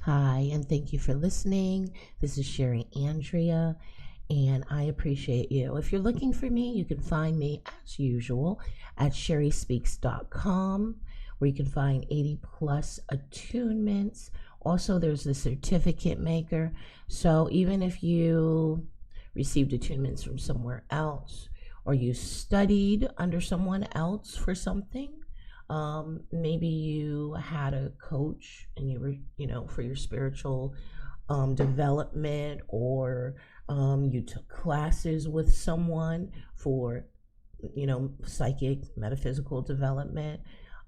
Hi, and thank you for listening. This is Sherry Andrea, and I appreciate you. If you're looking for me, you can find me as usual at sherryspeaks.com, where you can find 80 plus attunements. Also, there's the certificate maker. So even if you received attunements from somewhere else, or you studied under someone else for something, maybe you had a coach and you were, for your spiritual development, or you took classes with someone for, psychic, metaphysical development,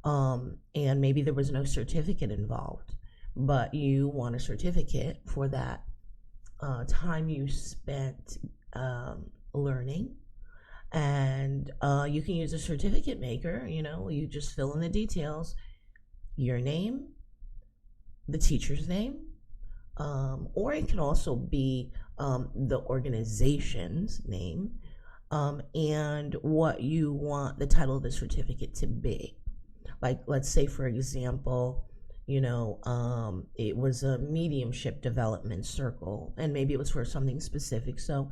and maybe there was no certificate involved, but you want a certificate for that time you spent learning. And you can use a certificate maker. You just fill in the details, your name, the teacher's name, or it can also be the organization's name, and what you want the title of the certificate to be. Like, let's say, for example, it was a mediumship development circle, and maybe it was for something specific. So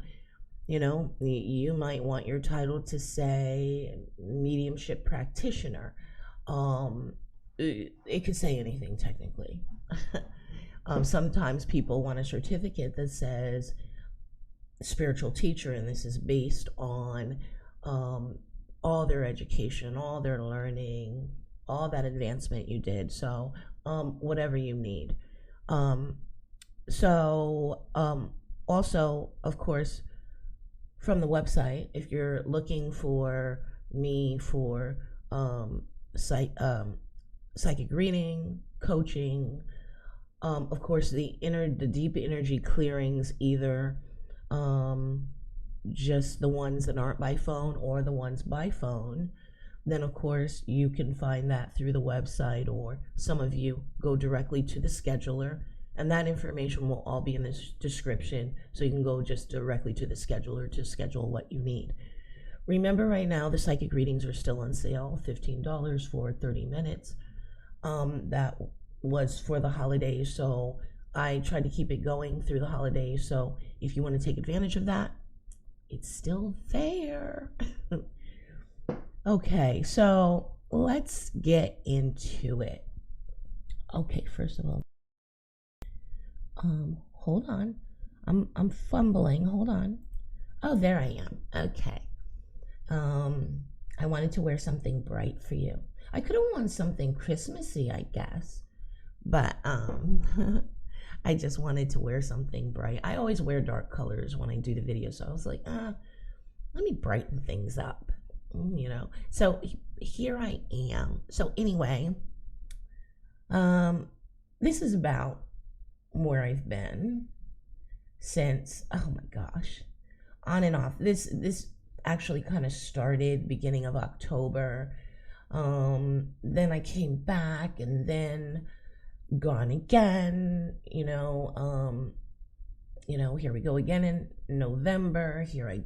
you might want your title to say mediumship practitioner. It could say anything technically. Sometimes people want a certificate that says spiritual teacher, and this is based on all their education, all their learning, all that advancement you did. So whatever you need. Also, of course, from the website, if you're looking for me for psychic reading, coaching, of course, the deep energy clearings, either just the ones that aren't by phone or the ones by phone, then of course you can find that through the website, or some of you go directly to the scheduler, and that information will all be in the description, so you can go just directly to the scheduler to schedule what you need. Remember, right now the psychic readings are still on sale, $15 for 30 minutes. That was for the holidays, so I tried to keep it going through the holidays. So if you want to take advantage of that, it's still there. Okay, so let's get into it. Okay, first of all, hold on. I'm fumbling. Hold on. Oh, there I am. Okay. I wanted to wear something bright for you. I could have worn something Christmassy, I guess, but I just wanted to wear something bright. I always wear dark colors when I do the video, so I was like, let me brighten things up, So here I am. So anyway, this is about where I've been since, oh my gosh, on and off. This actually kind of started beginning of October. Then I came back, and then gone again, here we go again in November. Here I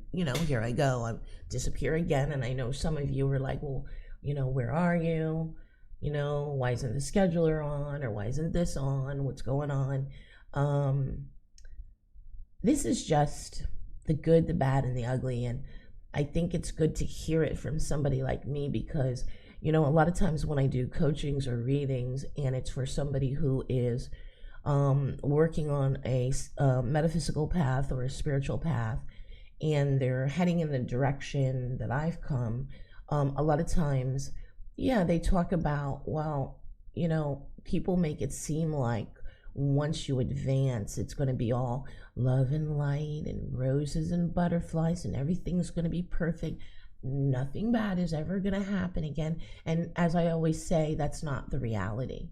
go. I disappear again. And I know some of you were like, well, where are you? Why isn't the scheduler on, or why isn't this on? What's going on? This is just the good, the bad, and the ugly. And I think it's good to hear it from somebody like me, because, a lot of times when I do coachings or readings, and it's for somebody who is working on a metaphysical path or a spiritual path, and they're heading in the direction that I've come, a lot of times, they talk about, well, people make it seem like once you advance, it's going to be all love and light and roses and butterflies, and everything's going to be perfect. Nothing bad is ever going to happen again. And as I always say, that's not the reality,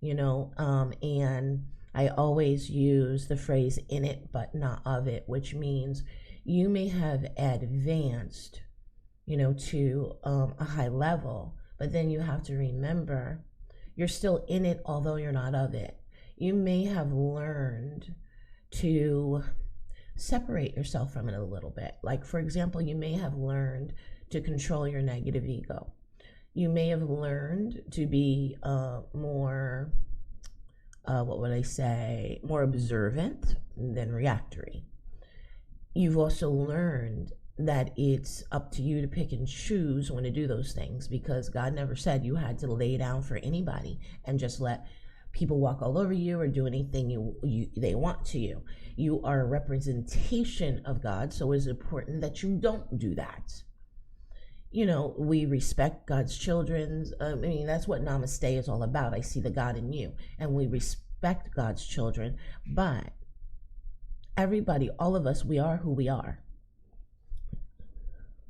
and I always use the phrase in it but not of it, which means you may have advanced, to a high level, but then you have to remember you're still in it, although you're not of it. You may have learned to separate yourself from it a little bit. Like, for example, you may have learned to control your negative ego. You may have learned to be more what would I say, more observant than reactory. You've also learned that it's up to you to pick and choose when to do those things, because God never said you had to lay down for anybody and just let people walk all over you or do anything they want to you. You are a representation of God, so it's important that you don't do that. We respect God's children. That's what Namaste is all about. I see the God in you, and we respect God's children, but everybody, all of us, we are who we are.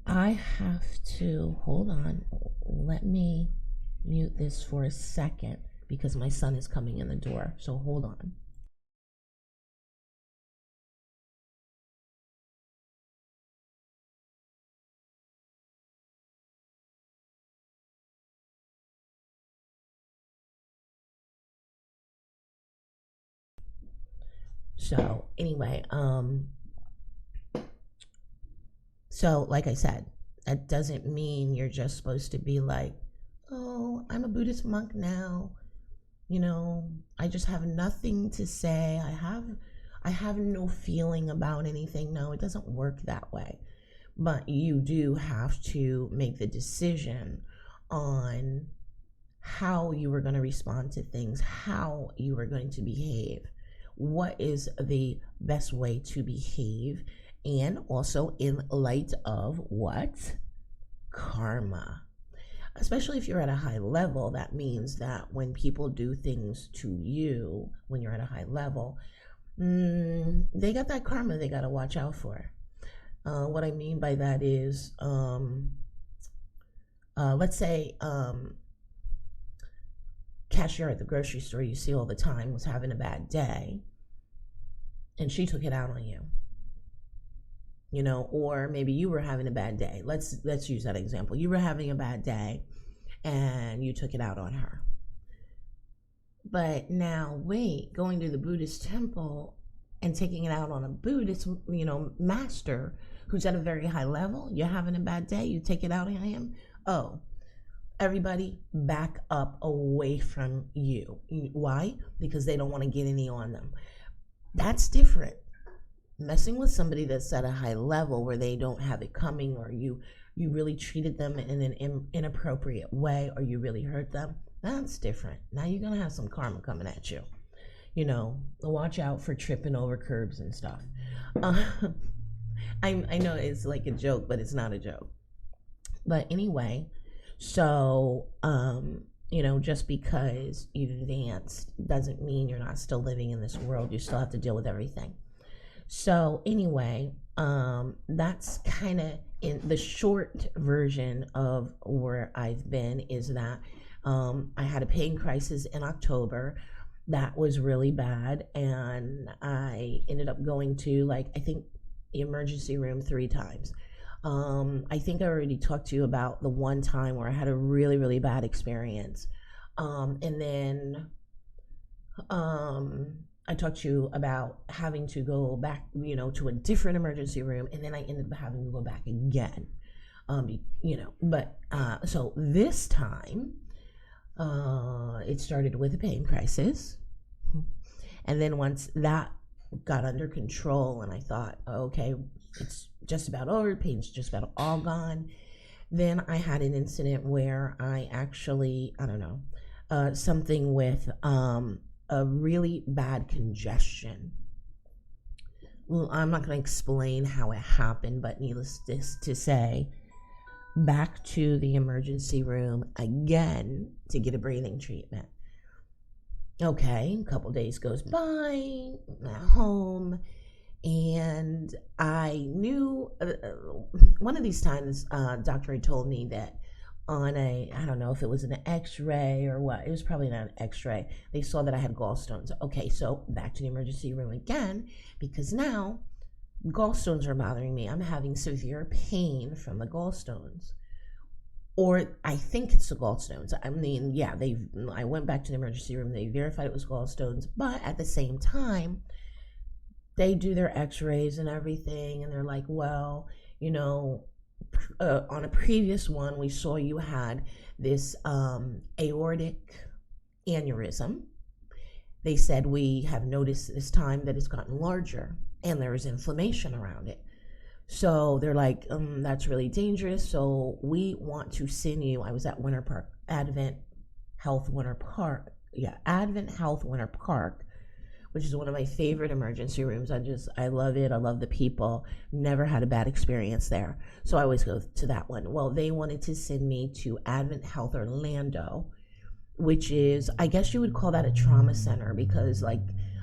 I have to, hold on, let me mute this for a second because my son is coming in the door, so hold on. So anyway, so like I said, that doesn't mean you're just supposed to be like, oh, I'm a Buddhist monk now. I just have nothing to say. I have no feeling about anything. No, it doesn't work that way. But you do have to make the decision on how you are going to respond to things, how you are going to behave, what is the best way to behave, and also in light of what? Karma. Especially if you're at a high level, that means that when people do things to you, when you're at a high level, they got that karma they got to watch out for. What I mean by that is, let's say cashier at the grocery store you see all the time was having a bad day, and she took it out on you. Or maybe you were having a bad day. Let's use that example. You were having a bad day and you took it out on her. But now wait, going to the Buddhist temple and taking it out on a Buddhist, master who's at a very high level, you're having a bad day, you take it out on him. Oh, everybody back up away from you. Why? Because they don't want to get any on them. That's different. Messing with somebody that's at a high level where they don't have it coming, or you really treated them in an inappropriate way, or you really hurt them, that's different. Now you're going to have some karma coming at you. Watch out for tripping over curbs and stuff. I know it's like a joke, but it's not a joke. But anyway, so, just because you've advanced doesn't mean you're not still living in this world. You still have to deal with everything. So anyway, that's kind of in the short version of where I've been, is that I had a pain crisis in October that was really bad, and I ended up going to, I think, the emergency room 3 times. I think I already talked to you about the one time where I had a really, really bad experience. And then I talked to you about having to go back, to a different emergency room, and then I ended up having to go back again. So this time, it started with a pain crisis. And then once that got under control and I thought, okay, it's just about over, pain's just about all gone, then I had an incident where I actually, something with a really bad congestion. Well, I'm not going to explain how it happened, but needless to say, back to the emergency room again to get a breathing treatment. Okay, a couple days goes by, I'm at home, and I knew one of these times, doctor had told me that on I don't know if it was an x-ray or what, it was probably not an x-ray, they saw that I had gallstones. Okay, so back to the emergency room again, because now gallstones are bothering me. I'm having severe pain from the gallstones, or I think it's the gallstones. I went back to the emergency room, they verified it was gallstones, but at the same time they do their x-rays and everything, and they're like, well, on a previous one, we saw you had this aortic aneurysm, they said, we have noticed this time that it's gotten larger and there is inflammation around it. So they're like, that's really dangerous. So we want to send you. I was at Winter Park, AdventHealth Winter Park. Yeah, AdventHealth Winter Park, which is one of my favorite emergency rooms. I love it. I love the people. Never had a bad experience there. So I always go to that one. Well, they wanted to send me to AdventHealth Orlando, which is, I guess you would call that a trauma center, because like,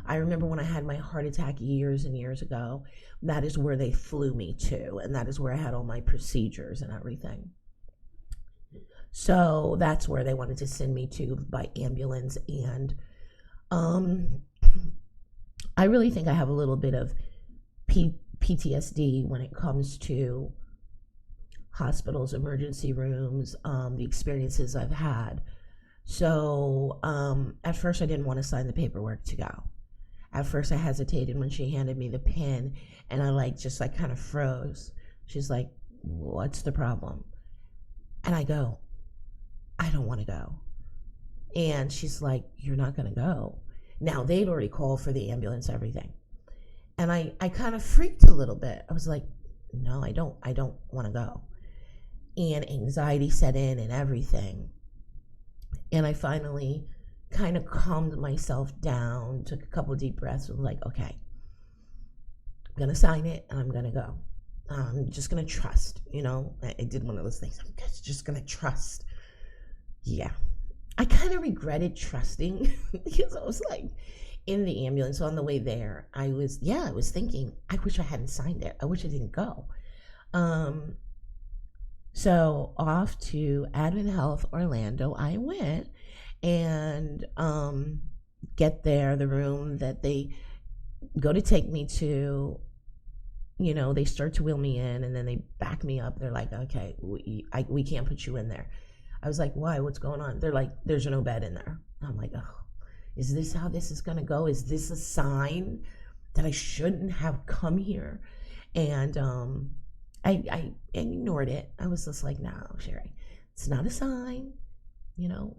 I remember when I had my heart attack years and years ago, that is where they flew me to, and that is where I had all my procedures and everything. So that's where they wanted to send me to by ambulance. And I really think I have a little bit of PTSD when it comes to hospitals, emergency rooms, the experiences I've had. So at first I didn't want to sign the paperwork to go. At first I hesitated when she handed me the pen, and I just kind of froze. She's like, what's the problem? And I go, I don't want to go. And she's like, you're not going to go. Now, they'd already called for the ambulance, everything. And I kind of freaked a little bit. I was like, no, I don't want to go. And anxiety set in and everything. And I finally kind of calmed myself down, took a couple of deep breaths, and was like, okay, I'm going to sign it and I'm going to go. I'm just going to trust, I did one of those things. I'm just going to trust. Yeah. I kind of regretted trusting because I was like in the ambulance on the way there. I was thinking, I wish I hadn't signed it. I wish I didn't go. So off to AdventHealth Orlando I went, and get there, the room that they go to take me to, they start to wheel me in, and then they back me up. They're like, okay, we can't put you in there. I was like, why? What's going on? They're like, there's no bed in there. I'm like, oh, is this how this is going to go? Is this a sign that I shouldn't have come here? And I ignored it. I was just like, no, Sherry, it's not a sign.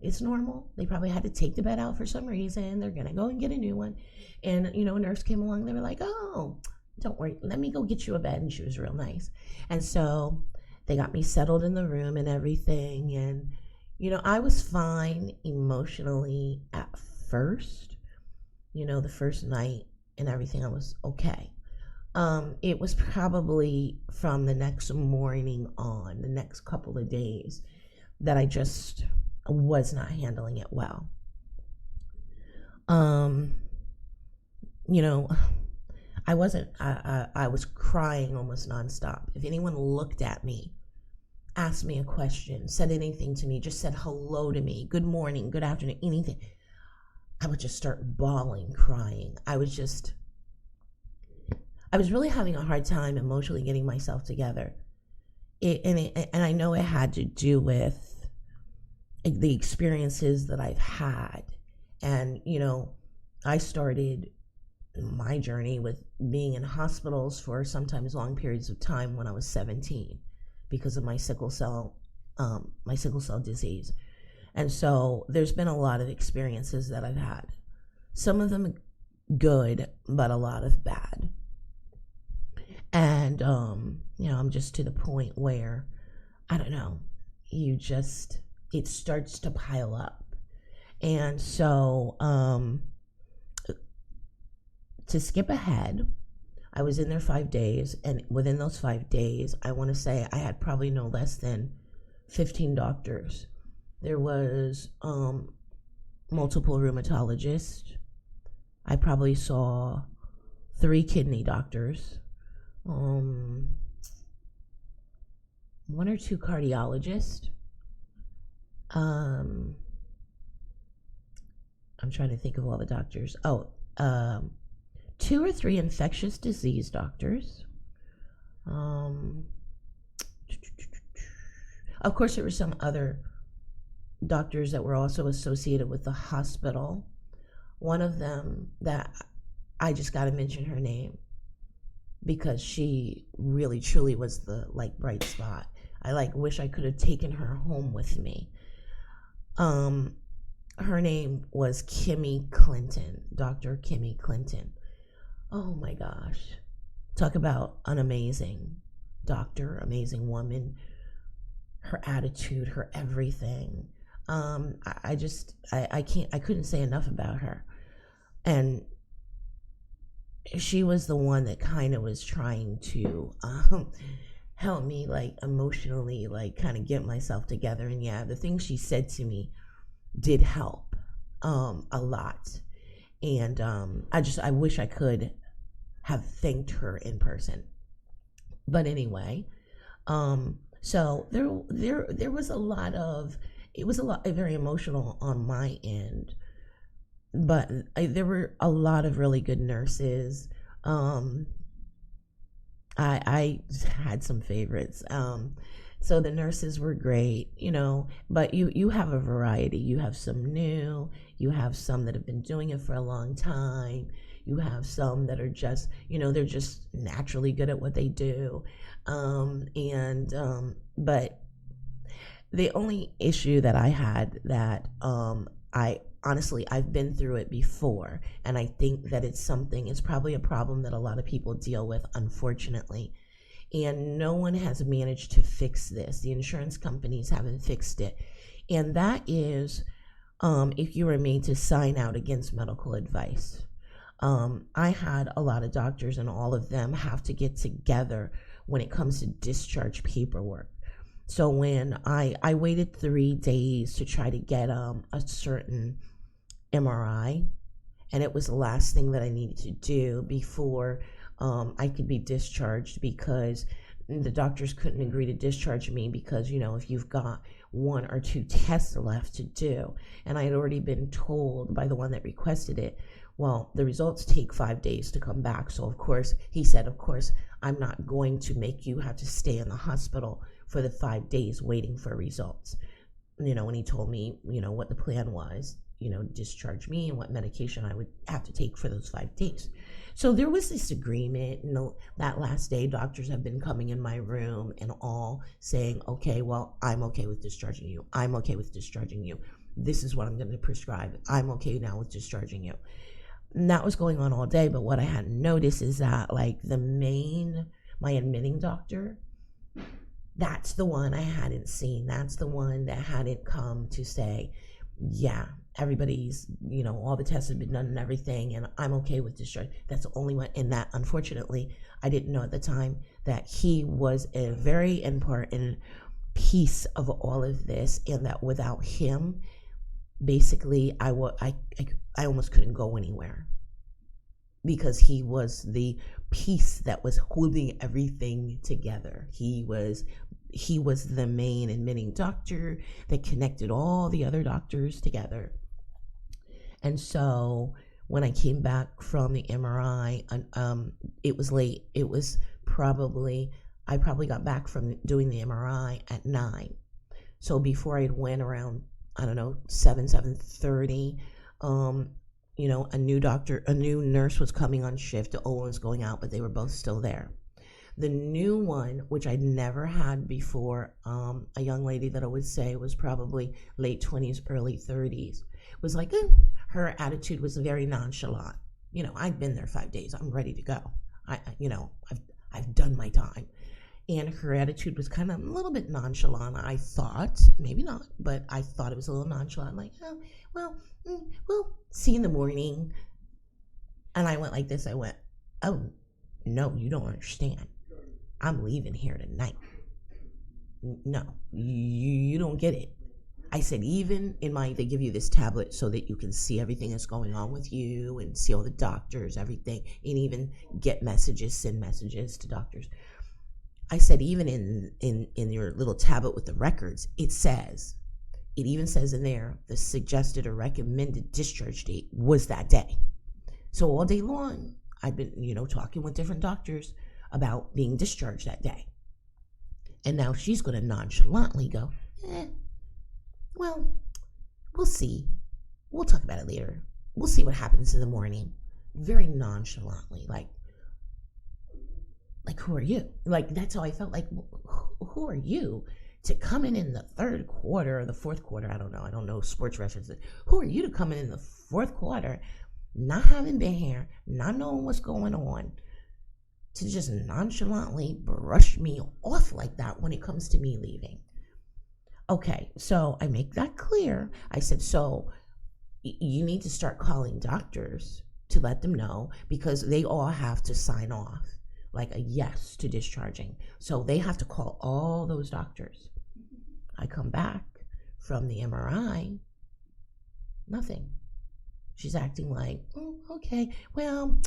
It's normal. They probably had to take the bed out for some reason. They're going to go and get a new one. And, a nurse came along. They were like, oh, don't worry. Let me go get you a bed. And she was real nice. And so they got me settled in the room and everything. And, I was fine emotionally at first. The first night and everything, I was okay. It was probably from the next morning on, the next couple of days, that I just was not handling it well. I wasn't, I was crying almost nonstop. If anyone looked at me, asked me a question, said anything to me, just said hello to me, good morning, good afternoon, anything, I would just start bawling, crying. I was really having a hard time emotionally getting myself together. And I know it had to do with the experiences that I've had. And, I started my journey with being in hospitals for sometimes long periods of time when I was 17 because of my sickle cell disease. And so there's been a lot of experiences that I've had. Some of them good, but a lot of bad. And, I'm just to the point where, I don't know, it starts to pile up. And so, to skip ahead, I was in there 5 days, and within those 5 days, I want to say I had probably no less than 15 doctors. There was multiple rheumatologists. I probably saw 3 kidney doctors, 1 or 2 cardiologists. I'm trying to think of all the doctors. 2 or 3 infectious disease doctors. Of course, there were some other doctors that were also associated with the hospital. One of them that I just got to mention her name because she really truly was the bright spot. I wish I could have taken her home with me. her name was Kimmy Clinton, Dr. Kimmy Clinton. Oh my gosh. Talk about an amazing doctor, amazing woman, her attitude, her everything. I couldn't say enough about her. And she was the one that kind of was trying to help me, like, emotionally, like, kind of get myself together. And yeah, the things she said to me did help a lot. And I wish I could have thanked her in person. But anyway, so there was a lot of, it was very emotional on my end, but there were a lot of really good nurses. I had some favorites. So the nurses were great, but you have a variety. You have some new, you have some that have been doing it for a long time. You have some that are just, they're just naturally good at what they do. But the only issue that I had that I've been through it before, and I think that it's probably a problem that a lot of people deal with, unfortunately. And no one has managed to fix this. The insurance companies haven't fixed it. And that is if you were made to sign out against medical advice. I had a lot of doctors, and all of them have to get together when it comes to discharge paperwork. So when I waited 3 days to try to get a certain MRI, and it was the last thing that I needed to do before I could be discharged, because the doctors couldn't agree to discharge me because, if you've got 1 or 2 tests left to do. And I had already been told by the one that requested it, well, the results take 5 days to come back. So, of course, he said, of course, I'm not going to make you have to stay in the hospital for the 5 days waiting for results. When he told me, what the plan was, discharge me and what medication I would have to take for those 5 days. So there was this agreement. That last day, doctors have been coming in my room and all saying, okay, well, I'm okay with discharging you. I'm okay with discharging you. This is what I'm going to prescribe. I'm okay now with discharging you. And that was going on all day. But what I hadn't noticed is that, like, my admitting doctor, that's the one I hadn't seen. That's the one that hadn't come to say, yeah, everybody's, all the tests have been done and everything, and I'm okay with discharge. That's the only one. And that, unfortunately, I didn't know at the time that he was a very important piece of all of this, and that without him, basically, I almost couldn't go anywhere, because he was the piece that was holding everything together. He was the main admitting doctor that connected all the other doctors together. And so when I came back from the MRI, it was late. I probably got back from doing the MRI at 9. So before I went around, 7:30, a new nurse was coming on shift. The old one's going out, but they were both still there. The new one, which I'd never had before, a young lady that I would say was probably late 20s, early 30s, was like, her attitude was very nonchalant. I've been there 5 days. I'm ready to go. I've done my time. And her attitude was kind of a little bit nonchalant. I thought, maybe not, but I thought it was a little nonchalant. Like, we'll see you in the morning. And I went like this. I went, oh, no, you don't understand. I'm leaving here tonight. No, you don't get it. I said, even they give you this tablet so that you can see everything that's going on with you and see all the doctors, everything, and even get messages, send messages to doctors. I said, even in your little tablet with the records, it even says in there, the suggested or recommended discharge date was that day. So all day long, I've been, talking with different doctors about being discharged that day. And now she's going to nonchalantly go, well, we'll see. We'll talk about it later. We'll see what happens in the morning. Very nonchalantly, like, who are you? Like, that's how I felt. Like, who are you? to come in the third quarter or the fourth quarter. I don't know sports references. Who are you to come in the fourth quarter, not having been here, not knowing what's going on, to just nonchalantly brush me off like that when it comes to me leaving? Okay, so I make that clear. I said, so you need to start calling doctors to let them know, because they all have to sign off like a yes to discharging. So they have to call all those doctors. I come back from the MRI, nothing. She's acting like, oh, okay, well,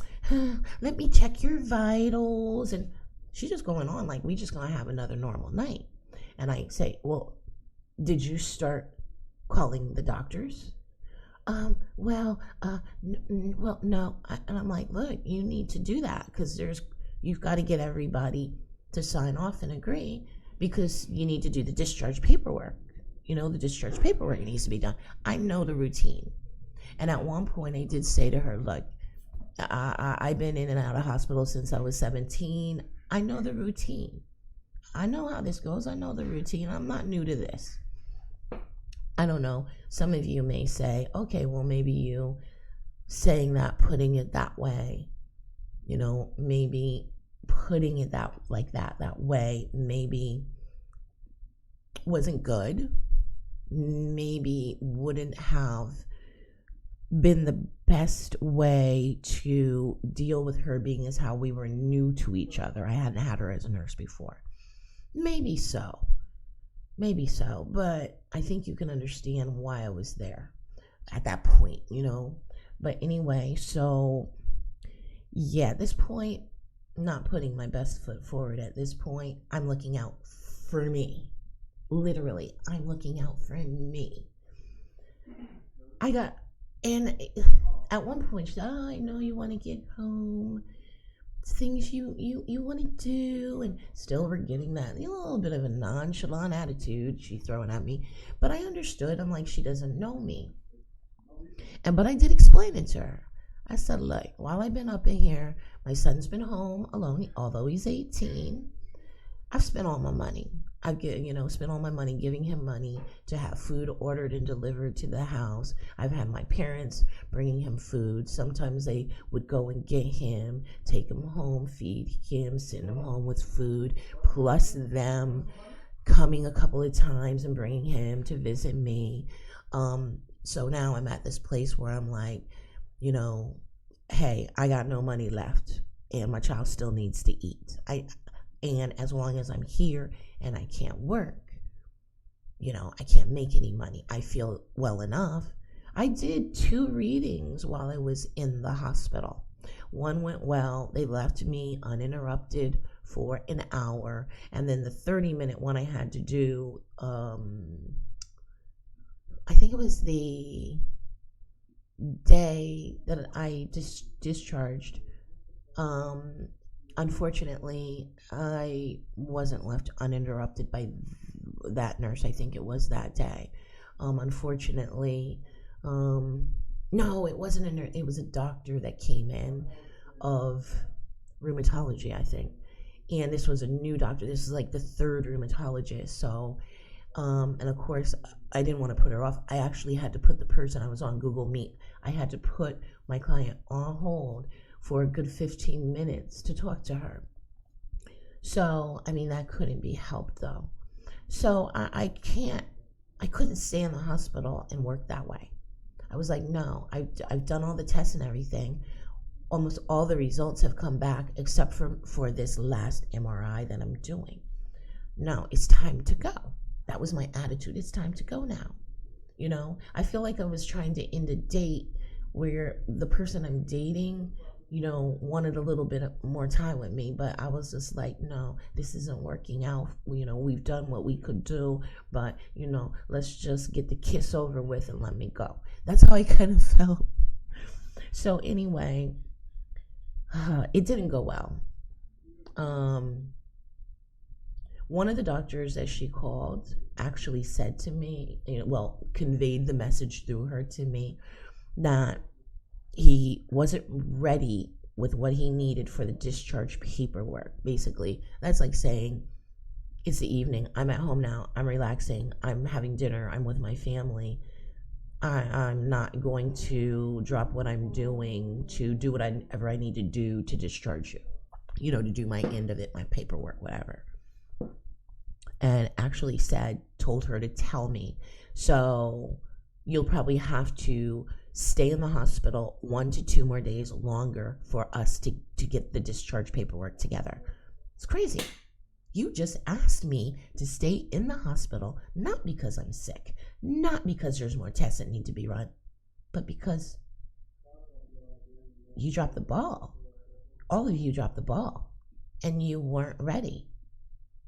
let me check your vitals. And she's just going on like we just gonna have another normal night. And I say, well, did you start calling the doctors? Well, no. And I'm like, look, you need to do that, because you've got to get everybody to sign off and agree, because you need to do the discharge paperwork. The discharge paperwork needs to be done. I know the routine. And at one point I did say to her, look, I've been in and out of hospital since I was 17. I know the routine. I know how this goes. I know the routine. I'm not new to this. I don't know. Some of you may say, okay, well, maybe you saying that, putting it that way, maybe putting it that way, maybe wasn't good. Maybe wouldn't have been the best way to deal with her, being as how we were new to each other. I hadn't had her as a nurse before. Maybe so, but I think you can understand why I was there at that point, But anyway, so yeah, at this point, not putting my best foot forward at this point. I'm looking out for me. Literally, I'm looking out for me. And at one point she said, oh, I know you want to get home. Things you want to do, and still we're getting that little bit of a nonchalant attitude she's throwing at me. But I understood. I'm like, she doesn't know me. But I did explain it to her. I said, look, while I've been up in here, my son's been home alone, although he's 18. I've spent all my money. I spent all my money giving him money to have food ordered and delivered to the house. I've had my parents bringing him food. Sometimes they would go and get him, take him home, feed him, send him home with food, plus them coming a couple of times and bringing him to visit me. So now I'm at this place where I'm like, hey, I got no money left, and my child still needs to eat. And as long as I'm here and I can't work, I can't make any money. I feel well enough. I did 2 readings while I was in the hospital. One went well. They left me uninterrupted for an hour. And then the 30-minute one I had to do, I think it was the day that I discharged. Unfortunately, I wasn't left uninterrupted by that nurse. I think it was that day. Unfortunately, no, it wasn't a nurse. It was a doctor that came in of rheumatology, I think. And this was a new doctor. This is like the 3rd rheumatologist. So, and of course, I didn't want to put her off. I actually had to put the person, I was on Google Meet. I had to put my client on hold for a good 15 minutes to talk to her. So, that couldn't be helped though. So I couldn't stay in the hospital and work that way. I was like, no, I've done all the tests and everything. Almost all the results have come back except for this last MRI that I'm doing. No, it's time to go. That was my attitude. It's time to go now. I feel like I was trying to end a date where the person I'm dating wanted a little bit more time with me, but I was just like, no, this isn't working out. We've done what we could do, but, let's just get the kiss over with and let me go. That's how I kind of felt. So anyway, it didn't go well. One of the doctors that she called actually said to me, conveyed the message through her to me, that he wasn't ready with what he needed for the discharge paperwork. Basically, that's like saying It's the evening. I'm at home now. I'm relaxing. I'm having dinner. I'm with my family. I'm not going to drop what I'm doing to do whatever I need to do to discharge you, to do my end of it, my paperwork, whatever. And actually told her to tell me. So you'll probably have to stay in the hospital 1 to 2 more days longer for us to get the discharge paperwork together. It's crazy. You just asked me to stay in the hospital, not because I'm sick, not because there's more tests that need to be run, but because you dropped the ball. All of you dropped the ball, and you weren't ready.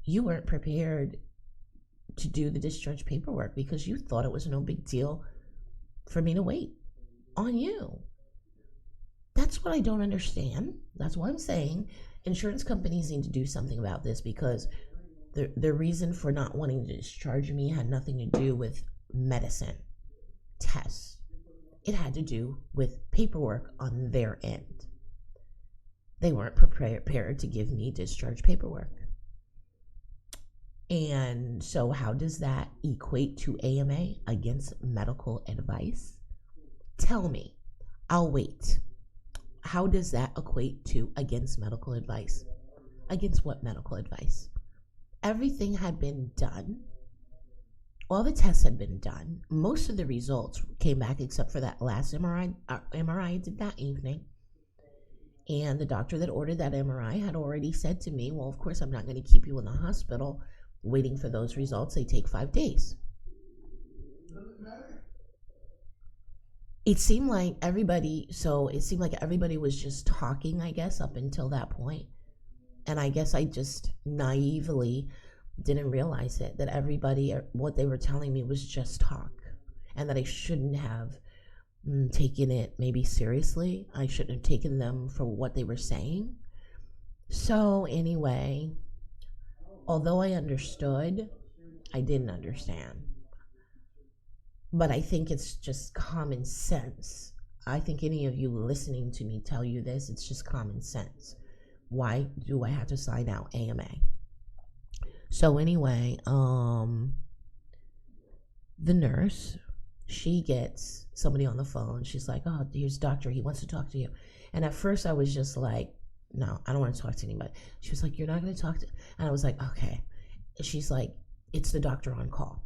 You weren't prepared to do the discharge paperwork because you thought it was no big deal for me to wait on you. That's what I don't understand. That's what I'm saying. Insurance companies need to do something about this, because the reason for not wanting to discharge me had nothing to do with medicine, tests. It had to do with paperwork on their end. They weren't prepared to give me discharge paperwork. And so how does that equate to AMA, against medical advice? Tell me. I'll wait. How does that equate to against medical advice? Against what medical advice? Everything had been done. All the tests had been done. Most of the results came back except for that last MRI I did that evening. And the doctor that ordered that MRI had already said to me, well, of course, I'm not going to keep you in the hospital waiting for those results. They take 5 days. It seemed like everybody was just talking, I guess, up until that point. And I guess I just naively didn't realize it, that everybody, what they were telling me was just talk, and that I shouldn't have taken it maybe seriously. I shouldn't have taken them for what they were saying. So anyway, although I understood, I didn't understand. But I think it's just common sense. I think any of you listening to me tell you this, it's just common sense. Why do I have to sign out AMA? So anyway, the nurse, she gets somebody on the phone. She's like, oh, here's doctor. He wants to talk to you. And at first I was just like, no, I don't want to talk to anybody. She was like, you're not going to talk to... And I was like, okay. She's like, it's the doctor on call.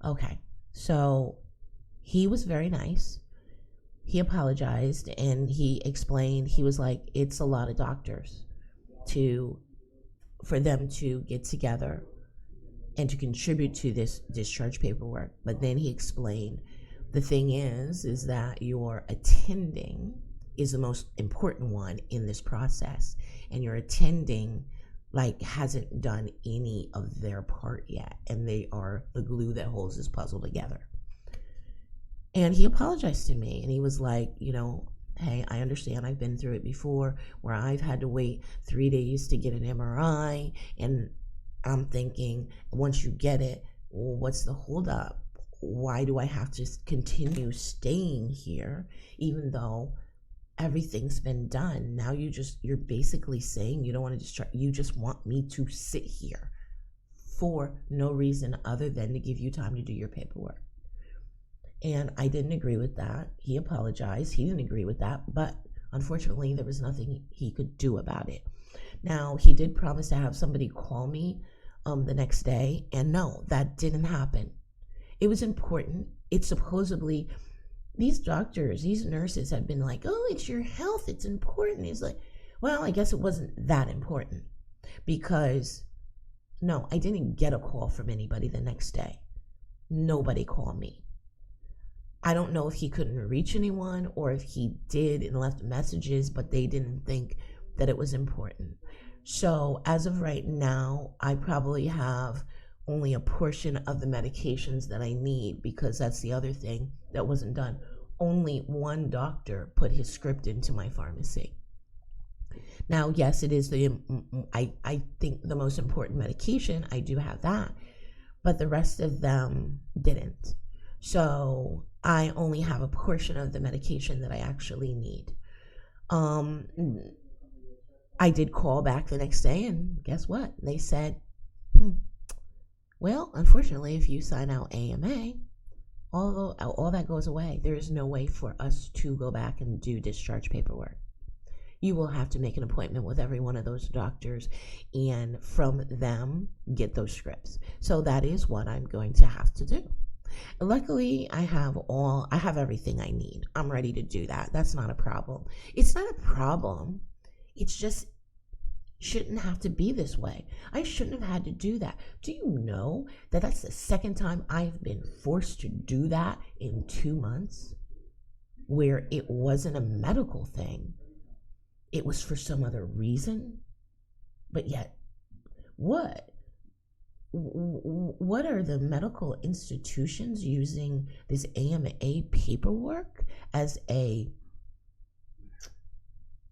Okay. So he was very nice. He apologized and he explained. He was like, it's a lot of doctors for them to get together and to contribute to this discharge paperwork. But then he explained, the thing is that your attending is the most important one in this process, and your attending hasn't done any of their part yet, and they are the glue that holds this puzzle together. And he apologized to me, and he was like, hey, I understand. I've been through it before, where I've had to wait 3 days to get an MRI, and I'm thinking, once you get it, well, what's the holdup? Why do I have to continue staying here, even though everything's been done? Now you're basically saying you don't want to discharge. You just want me to sit here for no reason other than to give you time to do your paperwork. And I didn't agree with that. He apologized. He didn't agree with that, but unfortunately there was nothing he could do about it. Now, he did promise to have somebody call me the next day, and no, that didn't happen. It was important. It's supposedly, these doctors, these nurses have been like, oh, it's your health, it's important. He's like, well, I guess it wasn't that important, because no, I didn't get a call from anybody the next day. Nobody called me. I don't know if he couldn't reach anyone or if he did and left messages, but they didn't think that it was important. So as of right now, I probably have only a portion of the medications that I need, because that's the other thing that wasn't done. Only one doctor put his script into my pharmacy. Now, yes, it is I think the most important medication. I do have that, but the rest of them didn't. So I only have a portion of the medication that I actually need. I did call back the next day, and guess what? They said Well, unfortunately, if you sign out AMA, all that goes away. There is no way for us to go back and do discharge paperwork. You will have to make an appointment with every one of those doctors and from them get those scripts. So that is what I'm going to have to do. Luckily, I have everything I need. I'm ready to do that. That's not a problem. It's not a problem. It's just shouldn't have to be this way. I shouldn't have had to do that. Do you know that that's the second time I've been forced to do that in 2 months where it wasn't a medical thing? It was for some other reason. But yet, what are the medical institutions using this AMA paperwork as a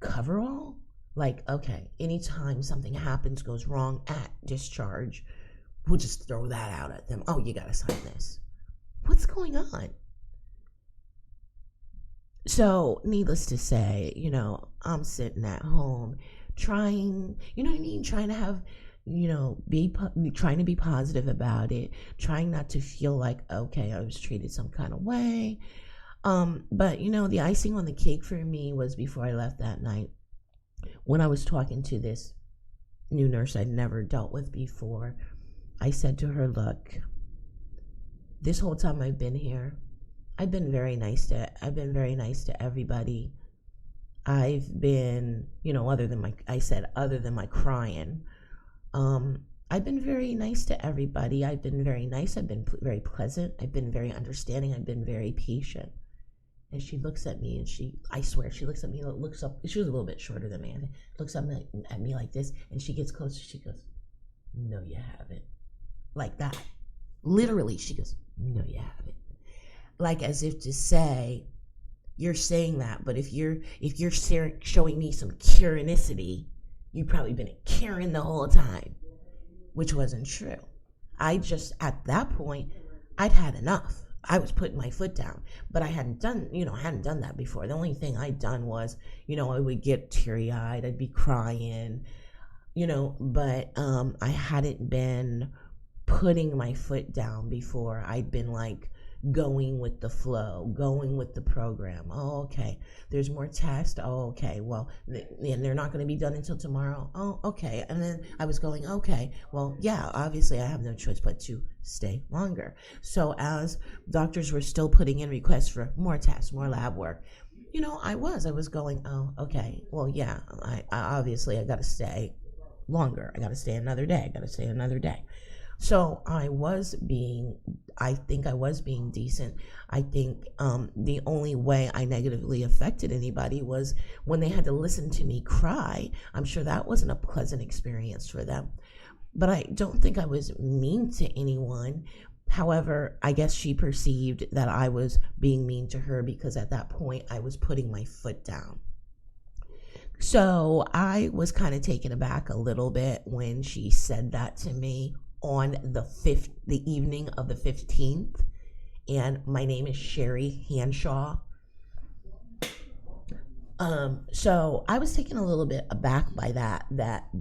coverall? Like, okay, anytime something happens, goes wrong at discharge, we'll just throw that out at them. Oh, you gotta sign this. What's going on? So, needless to say, I'm sitting at home trying, trying to have, trying to be positive about it, trying not to feel like, okay, I was treated some kind of way. But, the icing on the cake for me was before I left that night, when I was talking to this new nurse I'd never dealt with before. I said to her, look, this whole time I've been here, I've been very nice to everybody. I've been, other than my crying, I've been very nice to everybody. I've been very nice. I've been very pleasant. I've been very understanding. I've been very patient. And she looks at me and I swear, she looks at me, looks up. She was a little bit shorter than me. Looks up at me like this, and she gets closer. She goes, no, you haven't. Like that. Literally, she goes, no, you haven't. Like as if to say, you're saying that, but if you're showing me some Karenicity, you've probably been a Karen the whole time, which wasn't true. At that point, I'd had enough. I was putting my foot down, but I hadn't done that before. The only thing I'd done was, I would get teary-eyed, I'd be crying, but I hadn't been putting my foot down before. I'd been like going with the flow, going with the program. Oh, okay. There's more tests. Oh, okay. Well, and they're not going to be done until tomorrow. Oh, okay. And then I was going, okay. Well, yeah, obviously I have no choice but to stay longer. So as doctors were still putting in requests for more tests, more lab work, I was going, oh, okay. Well, yeah, I obviously I got to stay longer. I got to stay another day. So I think I was being decent. I think the only way I negatively affected anybody was when they had to listen to me cry. I'm sure that wasn't a pleasant experience for them. But I don't think I was mean to anyone. However, I guess she perceived that I was being mean to her because at that point I was putting my foot down. So I was kind of taken aback a little bit when she said that to me on the evening of the 15th, and my name is Sherry Hanshaw. So I was taken a little bit aback by that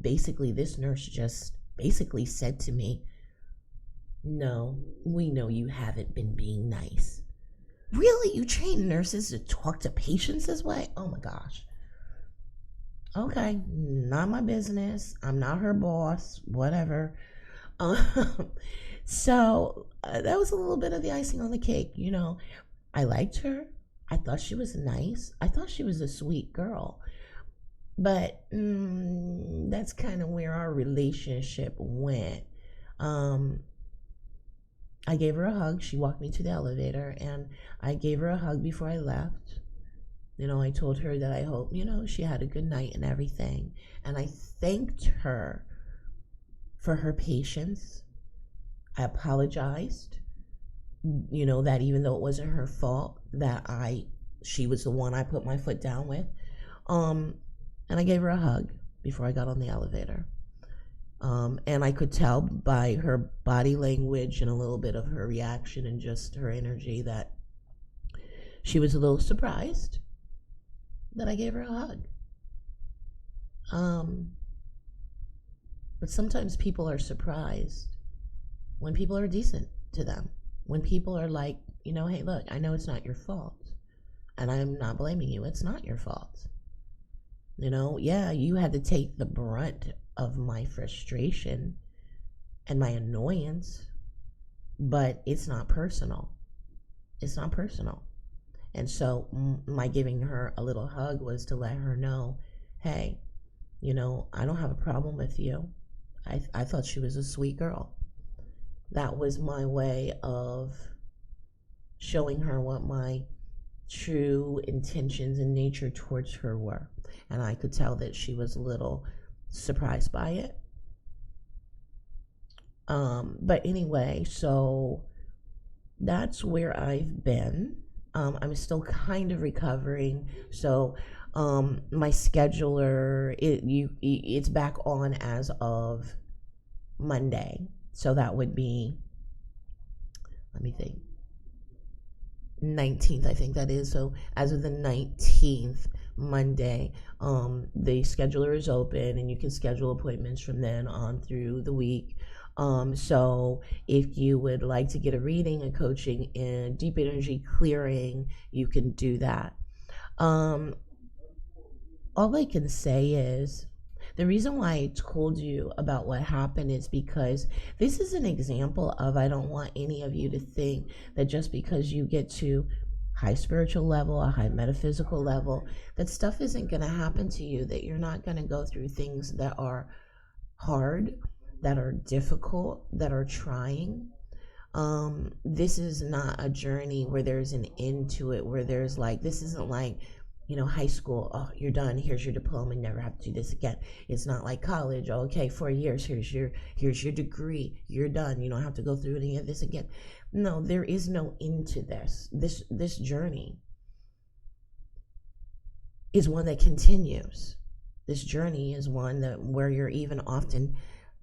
basically this nurse just basically said to me, no, we know you haven't been being nice. Really? You train nurses to talk to patients this way? Oh my gosh. Okay, not my business. I'm not her boss, whatever. So that was a little bit of the icing on the cake. I liked her. I thought she was nice. I thought she was a sweet girl. But that's kind of where our relationship went. I gave her a hug. She walked me to the elevator, and I gave her a hug before I left. I told her that I hope, she had a good night and everything. And I thanked her for her patience. I apologized, that even though it wasn't her fault, that she was the one I put my foot down with. And I gave her a hug before I got on the elevator. And I could tell by her body language and a little bit of her reaction and just her energy that she was a little surprised that I gave her a hug. But sometimes people are surprised when people are decent to them. When people are like, hey, look, I know it's not your fault. And I'm not blaming you. It's not your fault. Yeah, you had to take the brunt of my frustration and my annoyance, but it's not personal. It's not personal. And so my giving her a little hug was to let her know, hey, I don't have a problem with you. I thought she was a sweet girl. That was my way of showing her what my true intentions and nature towards her were. And I could tell that she was a little surprised by it. But anyway, so that's where I've been. I'm still kind of recovering. So my scheduler, it's back on as of Monday. So that would be, let me think, 19th, I think that is. So as of the 19th, Monday, the scheduler is open and you can schedule appointments from then on through the week. So if you would like to get a reading, a coaching, and deep energy clearing, you can do that. All I can say is the reason why I told you about what happened is because this is an example of, I don't want any of you to think that just because you get to high spiritual level, a high metaphysical level, that stuff isn't going to happen to you, that you're not going to go through things that are hard, that are difficult, that are trying. This is not a journey where there's an end to it, where there's like, this isn't like, high school, oh, you're done, here's your diploma, never have to do this again. It's not like college, okay, 4 years, here's your degree, you're done, you don't have to go through any of this again. No, there is no end to this journey is one that continues. This journey is one where you're even often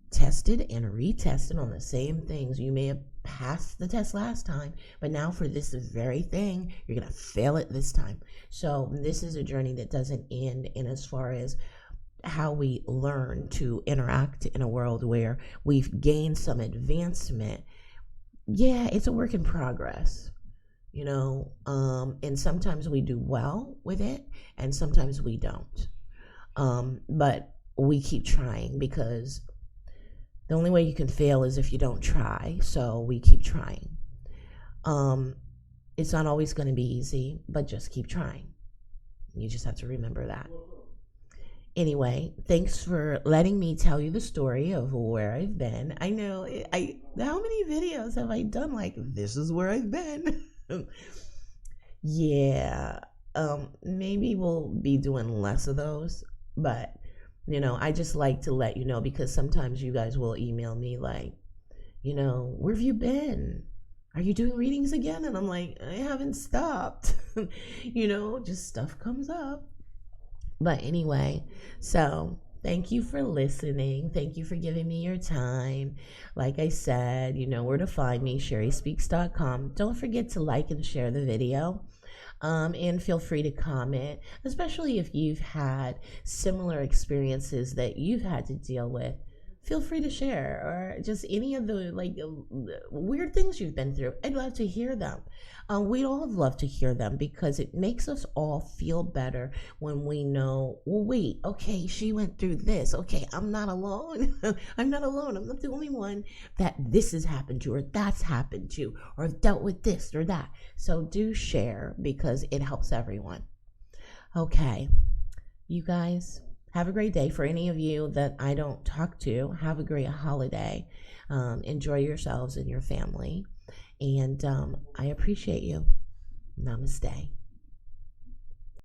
tested and retested on the same things. You may have passed the test last time, but now for this very thing, you're going to fail it this time. So this is a journey that doesn't end. And as far as how we learn to interact in a world where we've gained some advancement, yeah, it's a work in progress, and sometimes we do well with it and sometimes we don't. But we keep trying, because the only way you can fail is if you don't try. So we keep trying. It's not always going to be easy, but just keep trying. You just have to remember that. Anyway, thanks for letting me tell you the story of where I've been. I know, how many videos have I done like, this is where I've been? Yeah, maybe we'll be doing less of those, but I just like to let you know, because sometimes you guys will email me like, where have you been? Are you doing readings again? And I'm like, I haven't stopped. Just stuff comes up. But anyway, so thank you for listening. Thank you for giving me your time. Like I said, you know where to find me, sherryspeaks.com. Don't forget to like and share the video. And feel free to comment, especially if you've had similar experiences that you've had to deal with. Feel free to share, or just any of the weird things you've been through. I'd love to hear them. We'd all love to hear them, because it makes us all feel better when we know, well, wait, okay, she went through this. Okay, I'm not alone. I'm not alone. I'm not the only one that this has happened to, or that's happened to, or I've dealt with this or that. So do share, because it helps everyone. Okay, you guys, have a great day. For any of you that I don't talk to, have a great holiday. Enjoy yourselves and your family. And I appreciate you. Namaste.